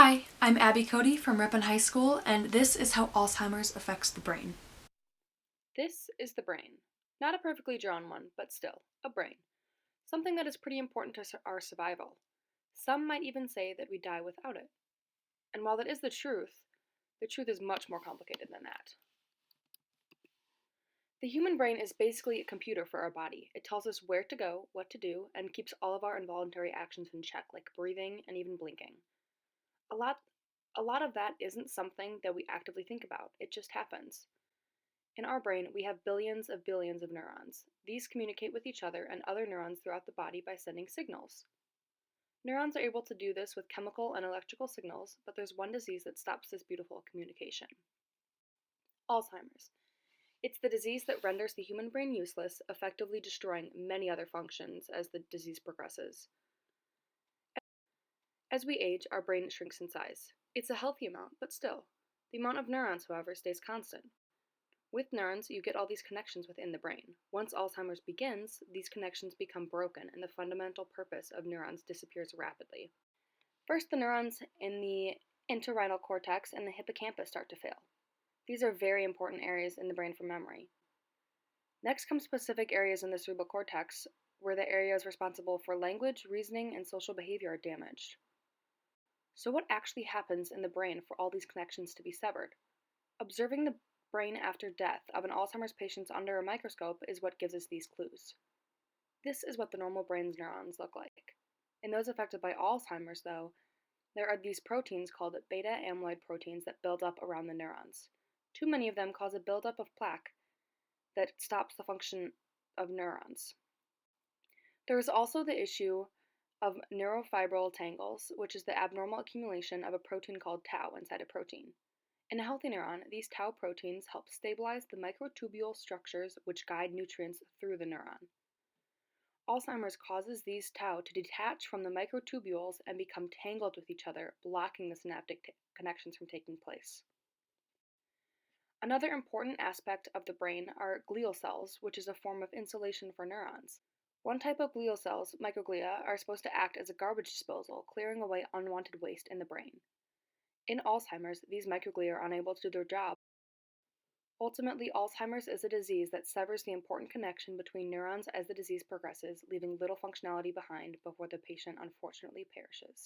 Hi, I'm Abby Cody from Ripon High School, and this is how Alzheimer's affects the brain. This is the brain. Not a perfectly drawn one, but still, a brain. Something that is pretty important to our survival. Some might even say that we die without it. And while that is the truth is much more complicated than that. The human brain is basically a computer for our body. It tells us where to go, what to do, and keeps all of our involuntary actions in check, like breathing and even blinking. A lot a lot of that isn't something that we actively think about. It just happens. In our brain, we have billions of neurons. These communicate with each other and other neurons throughout the body by sending signals. Neurons are able to do this with chemical and electrical signals, but there's one disease that stops this beautiful communication: Alzheimer's. It's the disease that renders the human brain useless, effectively destroying many other functions as the disease progresses. As we age, our brain shrinks in size. It's a healthy amount, but still. The amount of neurons, however, stays constant. With neurons, you get all these connections within the brain. Once Alzheimer's begins, these connections become broken and the fundamental purpose of neurons disappears rapidly. First, the neurons in the entorhinal cortex and the hippocampus start to fail. These are very important areas in the brain for memory. Next come specific areas in the cerebral cortex, where the areas responsible for language, reasoning, and social behavior are damaged. So, what actually happens in the brain for all these connections to be severed? Observing the brain after death of an Alzheimer's patient under a microscope is what gives us these clues. This is what the normal brain's neurons look like. In those affected by Alzheimer's, though, there are these proteins called beta amyloid proteins that build up around the neurons. Too many of them cause a buildup of plaque that stops the function of neurons. There is also the issue of neurofibril tangles, which is the abnormal accumulation of a protein called tau inside a protein. In a healthy neuron, these tau proteins help stabilize the microtubule structures which guide nutrients through the neuron. Alzheimer's causes these tau to detach from the microtubules and become tangled with each other, blocking the synaptic connections from taking place. Another important aspect of the brain are glial cells, which is a form of insulation for neurons. One type of glial cells, microglia, are supposed to act as a garbage disposal, clearing away unwanted waste in the brain. In Alzheimer's, these microglia are unable to do their job. Ultimately, Alzheimer's is a disease that severs the important connection between neurons as the disease progresses, leaving little functionality behind before the patient unfortunately perishes.